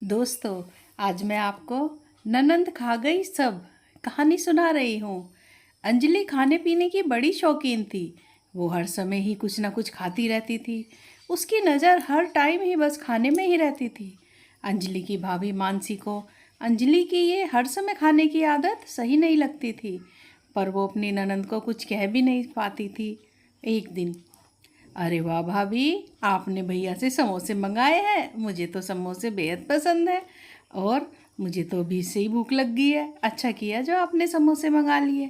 दोस्तों, आज मैं आपको ननंद खा गई सब कहानी सुना रही हूँ। अंजलि खाने पीने की बड़ी शौकीन थी। वो हर समय ही कुछ ना कुछ खाती रहती थी। उसकी नज़र हर टाइम ही बस खाने में ही रहती थी। अंजलि की भाभी मानसी को अंजलि की ये हर समय खाने की आदत सही नहीं लगती थी, पर वो अपनी ननंद को कुछ कह भी नहीं पाती थी। एक दिन, अरे वाह भाभी, आपने भैया से समोसे मंगाए हैं। मुझे तो समोसे बेहद पसंद है और मुझे तो अभी से ही भूख लग गई है। अच्छा किया जो आपने समोसे मंगा लिए।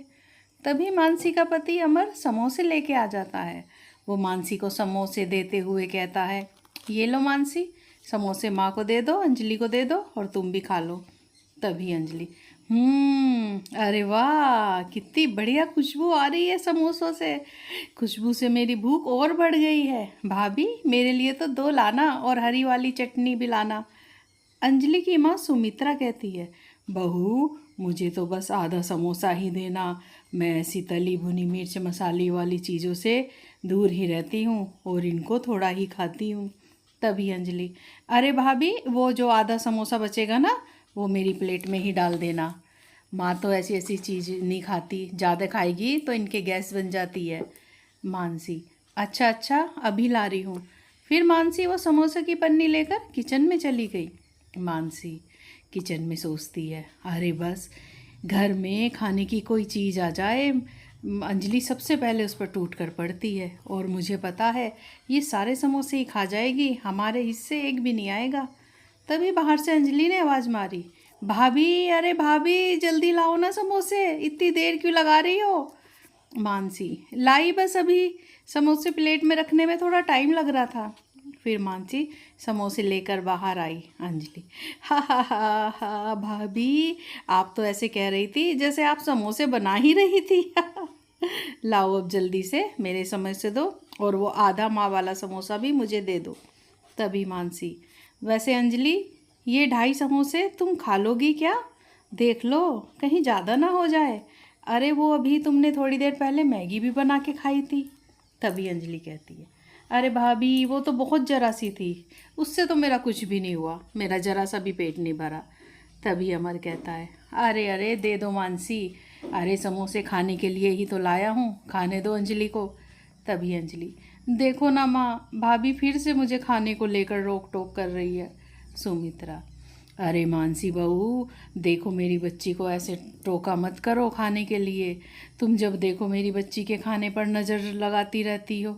तभी मानसी का पति अमर समोसे लेके आ जाता है। वो मानसी को समोसे देते हुए कहता है, ये लो मानसी, समोसे माँ को दे दो, अंजलि को दे दो और तुम भी खा लो। तभी अंजलि, अरे वाह, कितनी बढ़िया खुशबू आ रही है समोसों से। खुशबू से मेरी भूख और बढ़ गई है। भाभी, मेरे लिए तो 2 लाना और हरी वाली चटनी भी लाना। अंजलि की माँ सुमित्रा कहती है, बहू, मुझे तो बस आधा समोसा ही देना। मैं ऐसी तली भुनी मिर्च मसाले वाली चीज़ों से दूर ही रहती हूँ और इनको थोड़ा ही खाती हूँ। तभी अंजलि, अरे भाभी, वो जो आधा समोसा बचेगा ना, वो मेरी प्लेट में ही डाल देना। माँ तो ऐसी ऐसी चीज़ नहीं खाती, ज़्यादा खाएगी तो इनके गैस बन जाती है। मानसी, अच्छा अच्छा, अभी ला रही हूँ। फिर मानसी वो समोसे की पन्नी लेकर किचन में चली गई। मानसी किचन में सोचती है, अरे बस घर में खाने की कोई चीज़ आ जाए, अंजलि सबसे पहले उस पर टूट कर पड़ती है और मुझे पता है ये सारे समोसे ही खा जाएगी, हमारे हिस्से एक भी नहीं आएगा। तभी बाहर से अंजलि ने आवाज़ मारी, भाभी, अरे भाभी, जल्दी लाओ ना समोसे, इतनी देर क्यों लगा रही हो। मानसी, लाई बस अभी, समोसे प्लेट में रखने में थोड़ा टाइम लग रहा था। फिर मानसी समोसे लेकर बाहर आई। अंजलि, हा भाभी, आप तो ऐसे कह रही थी जैसे आप समोसे बना ही रही थी। लाओ अब जल्दी से मेरे समोसे दो और वो आधा माँ वाला समोसा भी मुझे दे दो। तभी मानसी, वैसे अंजलि, ये 2.5 समोसे तुम खा लोगी क्या? देख लो कहीं ज़्यादा ना हो जाए। अरे वो अभी तुमने थोड़ी देर पहले मैगी भी बना के खाई थी। तभी अंजलि कहती है, अरे भाभी, वो तो बहुत जरा सी थी, उससे तो मेरा कुछ भी नहीं हुआ, मेरा जरा सा भी पेट नहीं भरा। तभी अमर कहता है, अरे अरे दे दो मानसी, अरे समोसे खाने के लिए ही तो लाया हूँ, खाने दो अंजलि को। तभी अंजलि, देखो ना माँ, भाभी फिर से मुझे खाने को लेकर रोक टोक कर रही है। सुमित्रा, अरे मानसी बहू, देखो मेरी बच्ची को ऐसे टोका मत करो खाने के लिए। तुम जब देखो मेरी बच्ची के खाने पर नज़र लगाती रहती हो।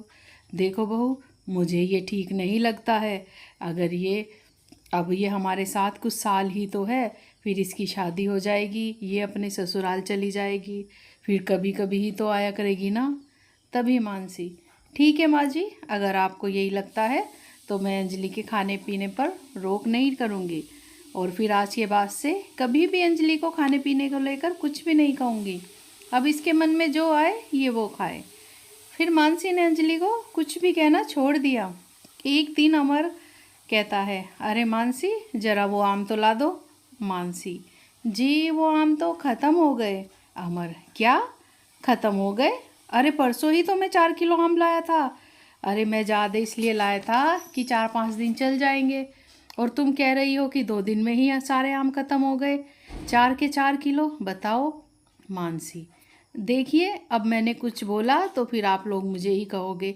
देखो बहू, मुझे ये ठीक नहीं लगता है। अगर ये हमारे साथ कुछ साल ही तो है, फिर इसकी शादी हो जाएगी, ये अपने ससुराल चली जाएगी, फिर कभी कभी ही तो आया करेगी ना। तभी मानसी, ठीक है माँ जी, अगर आपको यही लगता है तो मैं अंजलि के खाने पीने पर रोक नहीं करूँगी और फिर आज के बाद से कभी भी अंजलि को खाने पीने को लेकर कुछ भी नहीं कहूँगी। अब इसके मन में जो आए ये वो खाए। फिर मानसी ने अंजलि को कुछ भी कहना छोड़ दिया। एक दिन अमर कहता है, अरे मानसी, ज़रा वो आम तो ला दो। मानसी, जी वो आम तो ख़त्म हो गए। अमर, क्या ख़त्म हो गए? अरे परसों ही तो मैं 4 किलो आम लाया था। अरे मैं ज़्यादा इसलिए लाया था कि 4-5 दिन चल जाएंगे और तुम कह रही हो कि 2 दिन में ही सारे आम ख़त्म हो गए। 4 के 4 किलो बताओ। मानसी, देखिए अब मैंने कुछ बोला तो फिर आप लोग मुझे ही कहोगे,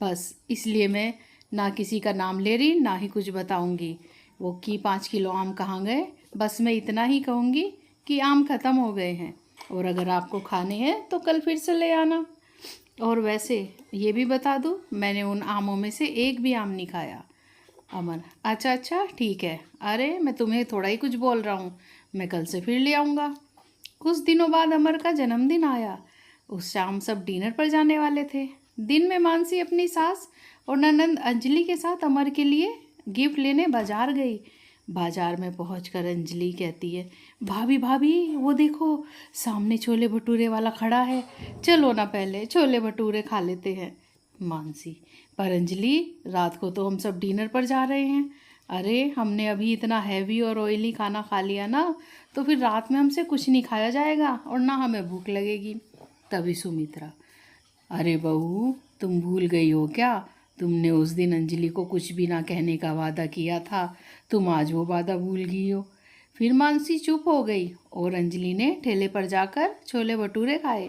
बस इसलिए मैं ना किसी का नाम ले रही ना ही कुछ बताऊंगी। वो कि 5 किलो आम कहाँ गए, बस मैं इतना ही कहूँगी कि आम ख़त्म हो गए हैं और अगर आपको खाने हैं तो कल फिर से ले आना। और वैसे ये भी बता दूँ, मैंने उन आमों में से एक भी आम नहीं खाया। अमर, अच्छा अच्छा ठीक है, अरे मैं तुम्हें थोड़ा ही कुछ बोल रहा हूँ, मैं कल से फिर ले आऊँगा। कुछ दिनों बाद अमर का जन्मदिन आया। उस शाम सब डिनर पर जाने वाले थे। दिन में मानसी अपनी सास और ननंद अंजलि के साथ अमर के लिए गिफ्ट लेने बाजार गई। बाजार में पहुंचकर अंजलि कहती है, भाभी भाभी, वो देखो सामने छोले भटूरे वाला खड़ा है, चलो ना पहले छोले भटूरे खा लेते हैं। मानसी, पर अंजलि, रात को तो हम सब डिनर पर जा रहे हैं। अरे हमने अभी इतना हैवी और ऑयली खाना खा लिया ना, तो फिर रात में हमसे कुछ नहीं खाया जाएगा और ना हमें भूख लगेगी। तभी सुमित्रा, अरे बहू, तुम भूल गई हो क्या? तुमने उस दिन अंजलि को कुछ भी ना कहने का वादा किया था। तुम आज वो वादा भूल गई हो। फिर मानसी चुप हो गई और अंजलि ने ठेले पर जाकर छोले भटूरे खाए।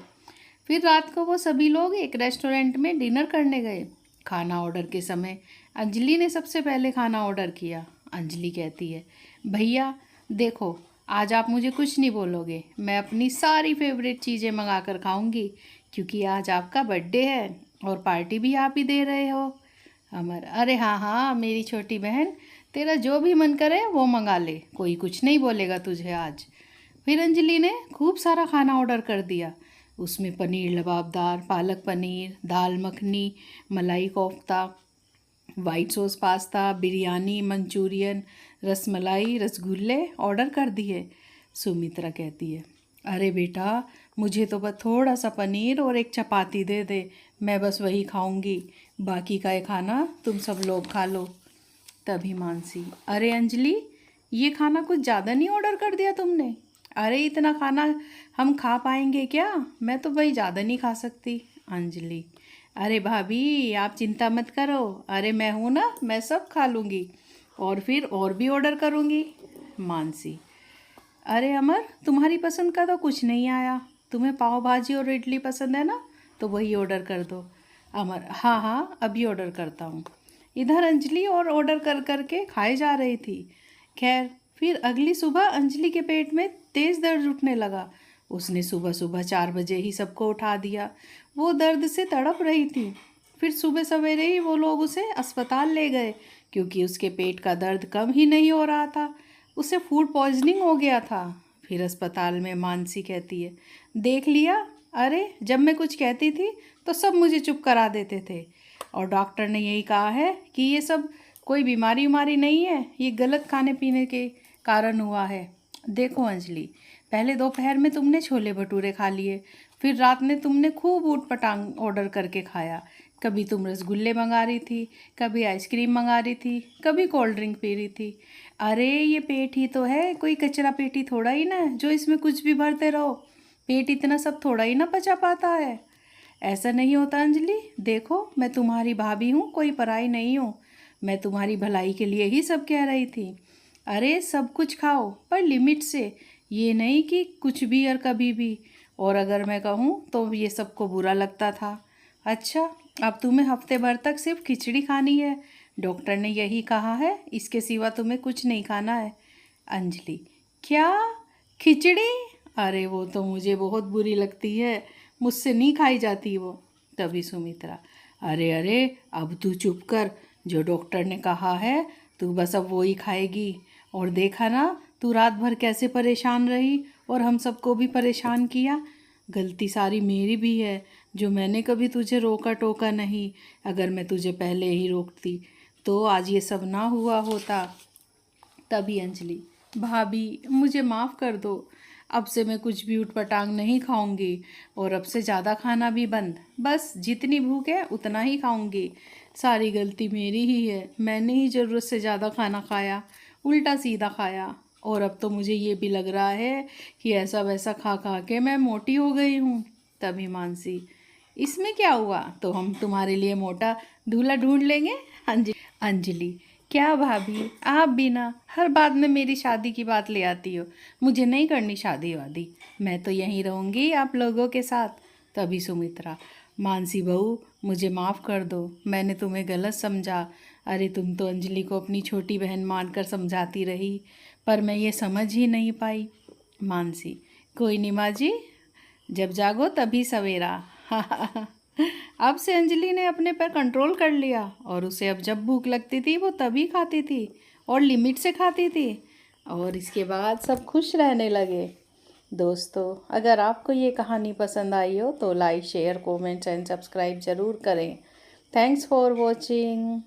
फिर रात को वो सभी लोग एक रेस्टोरेंट में डिनर करने गए। खाना ऑर्डर के समय अंजलि ने सबसे पहले खाना ऑर्डर किया। अंजलि कहती है, भैया देखो, आज आप मुझे कुछ नहीं बोलोगे, मैं अपनी सारी फेवरेट चीज़ें मंगा कर खाऊंगी, क्योंकि आज आपका बर्थडे है और पार्टी भी आप ही दे रहे हो। अमर, अरे हाँ हाँ मेरी छोटी बहन, तेरा जो भी मन करे वो मंगा ले, कोई कुछ नहीं बोलेगा तुझे आज। फिर अंजलि ने खूब सारा खाना ऑर्डर कर दिया। उसमें पनीर लबाबदार, पालक पनीर, दाल मखनी, मलाई kofta, white sauce pasta, biryani, Manchurian, rasmalai, रसगुल्ले ऑर्डर कर दिए। सुमित्रा कहती है, अरे बेटा मुझे तो बस थोड़ा सा पनीर और एक चपाती दे दे, मैं बस वही खाऊंगी, बाकी का ये खाना तुम सब लोग खा लो। तभी मानसी, अरे अंजलि ये खाना कुछ ज़्यादा नहीं ऑर्डर कर दिया तुमने? अरे इतना खाना हम खा पाएंगे क्या? मैं तो भाई ज़्यादा नहीं खा सकती। अंजलि, अरे भाभी आप चिंता मत करो, अरे मैं हूँ ना, मैं सब खा लूँगी और फिर और भी ऑर्डर करूँगी। मानसी, अरे अमर तुम्हारी पसंद का तो कुछ नहीं आया, तुम्हें पाव भाजी और इडली पसंद है ना, तो वही ऑर्डर कर दो। अमर, हाँ हाँ अभी ऑर्डर करता हूँ। इधर अंजलि और ऑर्डर कर कर के खाए जा रही थी। खैर फिर अगली सुबह अंजलि के पेट में तेज़ दर्द उठने लगा। उसने सुबह सुबह 4 बजे ही सबको उठा दिया। वो दर्द से तड़प रही थी। फिर सुबह सवेरे ही वो लोग उसे अस्पताल ले गए, क्योंकि उसके पेट का दर्द कम ही नहीं हो रहा था, उसे फूड पॉइजनिंग हो गया था। फिर अस्पताल में मानसी कहती है, देख लिया, अरे जब मैं कुछ कहती थी तो सब मुझे चुप करा देते थे, और डॉक्टर ने यही कहा है कि ये सब कोई बीमारी उमारी नहीं है, ये गलत खाने पीने के कारण हुआ है। देखो अंजलि, पहले दोपहर में तुमने छोले भटूरे खा लिए, फिर रात में तुमने खूब ऊट पटांग ऑर्डर करके खाया। कभी तुम रसगुल्ले मंगा रही थी, कभी आइसक्रीम मंगा रही थी, कभी कोल्ड ड्रिंक पी रही थी। अरे ये पेट ही तो है, कोई कचरा पेटी थोड़ा ही ना जो इसमें कुछ भी भरते रहो। पेट इतना सब थोड़ा ही ना पचा पाता है। ऐसा नहीं होता अंजलि, देखो मैं तुम्हारी भाभी हूँ, कोई पराई नहीं हूँ। मैं तुम्हारी भलाई के लिए ही सब कह रही थी। अरे सब कुछ खाओ पर लिमिट से, ये नहीं कि कुछ भी और कभी भी। और अगर मैं कहूँ तो ये सबको बुरा लगता था। अच्छा, अब तुम्हें हफ्ते भर तक सिर्फ खिचड़ी खानी है, डॉक्टर ने यही कहा है, इसके सिवा तुम्हें कुछ नहीं खाना है। अंजलि, क्या खिचड़ी? अरे वो तो मुझे बहुत बुरी लगती है, मुझसे नहीं खाई जाती वो। तभी सुमित्रा, अरे अरे अब तू चुप कर, जो डॉक्टर ने कहा है तू बस अब वो ही खाएगी। और देखा ना तू रात भर कैसे परेशान रही और हम सबको भी परेशान किया। गलती सारी मेरी भी है, जो मैंने कभी तुझे रोका टोका नहीं। अगर मैं तुझे पहले ही रोकती तो आज ये सब ना हुआ होता। तभी अंजलि, भाभी मुझे माफ़ कर दो, अब से मैं कुछ भी उटपटांग नहीं खाऊंगी और अब से ज़्यादा खाना भी बंद, बस जितनी भूख है उतना ही खाऊंगी। सारी गलती मेरी ही है, मैंने ही ज़रूरत से ज़्यादा खाना खाया, उल्टा सीधा खाया, और अब तो मुझे ये भी लग रहा है कि ऐसा वैसा खा खा के मैं मोटी हो गई हूँ। तभी मानसी, इसमें क्या हुआ, तो हम तुम्हारे लिए मोटा दूल्हा ढूंढ लेंगे। अंजलि, क्या भाभी आप भी ना हर बात में मेरी शादी की बात ले आती हो, मुझे नहीं करनी शादी वादी, मैं तो यहीं रहूँगी आप लोगों के साथ। तभी सुमित्रा, मानसी बहू मुझे माफ़ कर दो, मैंने तुम्हें गलत समझा। अरे तुम तो अंजलि को अपनी छोटी बहन मानकर समझाती रही, पर मैं ये समझ ही नहीं पाई। मानसी, कोई नहीं माँ जी, जब जागो तभी सवेरा। अब से अंजलि ने अपने पर कंट्रोल कर लिया, और उसे अब जब भूख लगती थी वो तभी खाती थी और लिमिट से खाती थी, और इसके बाद सब खुश रहने लगे। दोस्तों, अगर आपको ये कहानी पसंद आई हो तो like share comments and subscribe ज़रूर करें। Thanks for watching.